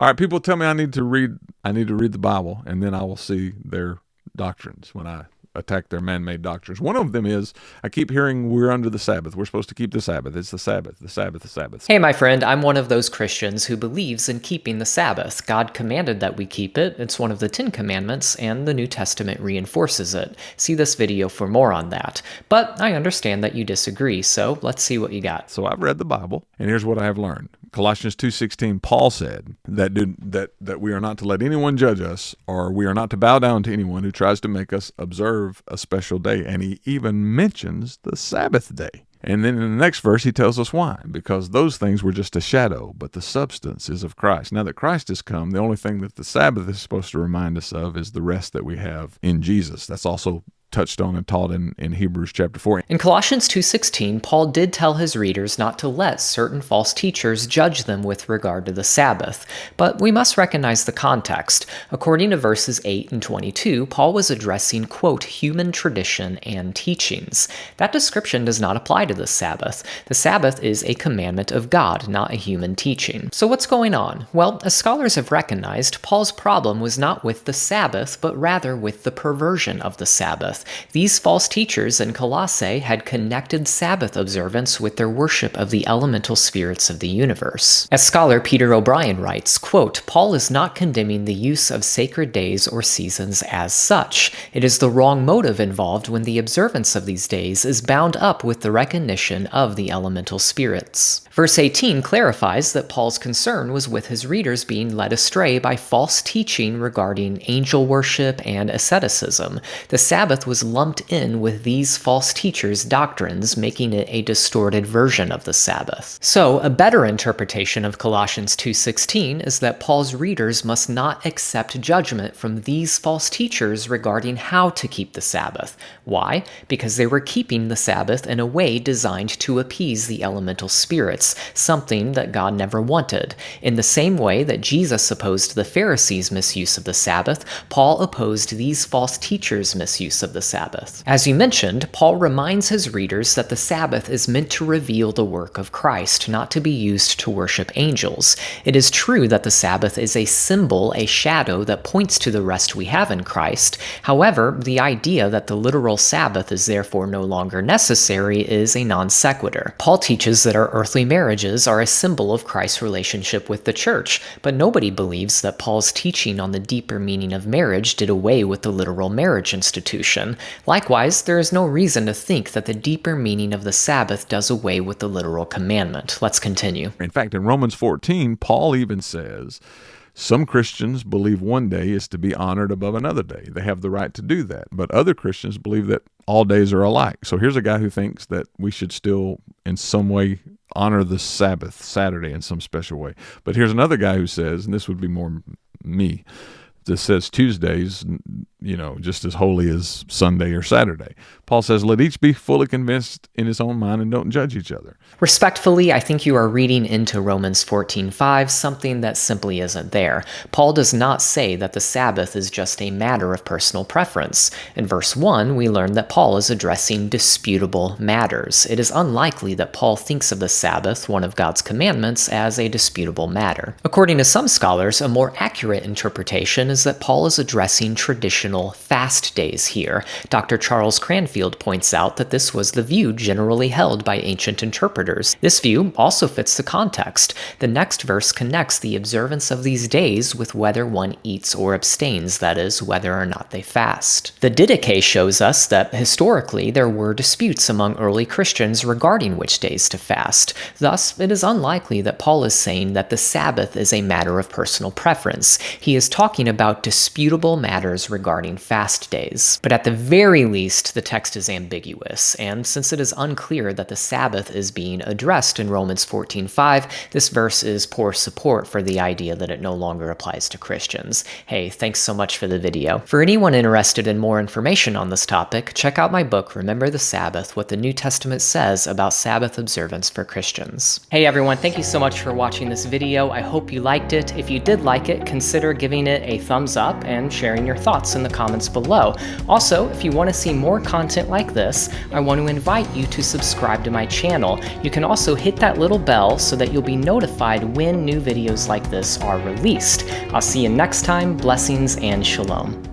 All right, people tell me I need to read the Bible, and then I will see their doctrines when I attack their man-made doctrines. One of them is, I keep hearing we're under the Sabbath. We're supposed to keep the Sabbath. It's the Sabbath, the Sabbath, the Sabbath. Hey, my friend, I'm one of those Christians who believes in keeping the Sabbath. God commanded that we keep it. It's one of the 10 Commandments, and the New Testament reinforces it. See this video for more on that. But I understand that you disagree, so let's see what you got. So I've read the Bible, and here's what I have learned. Colossians 2:16, Paul said that we are not to let anyone judge us, or we are not to bow down to anyone who tries to make us observe a special day. And he even mentions the Sabbath day. And then in the next verse, he tells us why. Because those things were just a shadow, but the substance is of Christ. Now that Christ has come, the only thing that the Sabbath is supposed to remind us of is the rest that we have in Jesus. That's also touched on and taught in Hebrews chapter 4. In Colossians 2:16, Paul did tell his readers not to let certain false teachers judge them with regard to the Sabbath, but we must recognize the context. According to verses 8 and 22, Paul was addressing, quote, human tradition and teachings. That description does not apply to the Sabbath. The Sabbath is a commandment of God, not a human teaching. So what's going on? Well, as scholars have recognized, Paul's problem was not with the Sabbath, but rather with the perversion of the Sabbath. These false teachers in Colossae had connected Sabbath observance with their worship of the elemental spirits of the universe. As scholar Peter O'Brien writes, quote, Paul is not condemning the use of sacred days or seasons as such. It is the wrong motive involved when the observance of these days is bound up with the recognition of the elemental spirits. Verse 18 clarifies that Paul's concern was with his readers being led astray by false teaching regarding angel worship and asceticism. The Sabbath was lumped in with these false teachers' doctrines, making it a distorted version of the Sabbath. So, a better interpretation of Colossians 2:16 is that Paul's readers must not accept judgment from these false teachers regarding how to keep the Sabbath. Why? Because they were keeping the Sabbath in a way designed to appease the elemental spirits, something that God never wanted. In the same way that Jesus opposed the Pharisees' misuse of the Sabbath, Paul opposed these false teachers' misuse of the Sabbath. As you mentioned, Paul reminds his readers that the Sabbath is meant to reveal the work of Christ, not to be used to worship angels. It is true that the Sabbath is a symbol, a shadow that points to the rest we have in Christ. However, the idea that the literal Sabbath is therefore no longer necessary is a non sequitur. Paul teaches that our earthly marriages are a symbol of Christ's relationship with the church, but nobody believes that Paul's teaching on the deeper meaning of marriage did away with the literal marriage institution. Likewise, there is no reason to think that the deeper meaning of the Sabbath does away with the literal commandment. Let's continue. In fact, in Romans 14, Paul even says, some Christians believe one day is to be honored above another day. They have the right to do that. But other Christians believe that all days are alike. So here's a guy who thinks that we should still, in some way, honor the Sabbath, Saturday, in some special way. But here's another guy who says, and this would be more me, that says Tuesdays, just as holy as Sunday or Saturday. Paul says, let each be fully convinced in his own mind and don't judge each other. Respectfully, I think you are reading into Romans 14:5 something that simply isn't there. Paul does not say that the Sabbath is just a matter of personal preference. In verse 1, we learn that Paul is addressing disputable matters. It is unlikely that Paul thinks of the Sabbath, one of God's commandments, as a disputable matter. According to some scholars, a more accurate interpretation is that Paul is addressing traditional fast days here. Dr. Charles Cranfield points out that this was the view generally held by ancient interpreters. This view also fits the context. The next verse connects the observance of these days with whether one eats or abstains, that is, whether or not they fast. The Didache shows us that historically there were disputes among early Christians regarding which days to fast. Thus, it is unlikely that Paul is saying that the Sabbath is a matter of personal preference. He is talking about disputable matters regarding fast days. But at the very least, the text is ambiguous, and since it is unclear that the Sabbath is being addressed in Romans 14:5, this verse is poor support for the idea that it no longer applies to Christians. Hey, thanks so much for the video. For anyone interested in more information on this topic, check out my book, Remember the Sabbath, What the New Testament Says About Sabbath Observance for Christians. Hey everyone, thank you so much for watching this video. I hope you liked it. If you did like it, consider giving it a thumbs up and sharing your thoughts in the comments below. Also, if you want to see more content like this, I want to invite you to subscribe to my channel. You can also hit that little bell so that you'll be notified when new videos like this are released. I'll see you next time. Blessings and shalom.